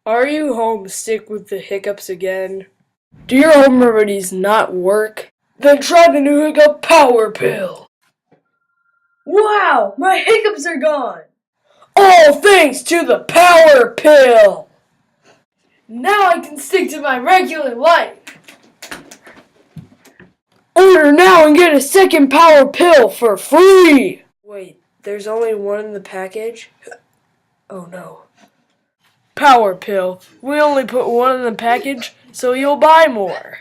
Are you homesick with the hiccups again? Do your home remedies not work? Then try the new Hiccup Power Pill. Wow, my hiccups are gone! All thanks to the Power Pill! Now I can stick to my regular life. Order now and get a second Power Pill for free! Wait, there's only one in the package? Oh no. Power Pill. We only put one in the package, so you'll buy more.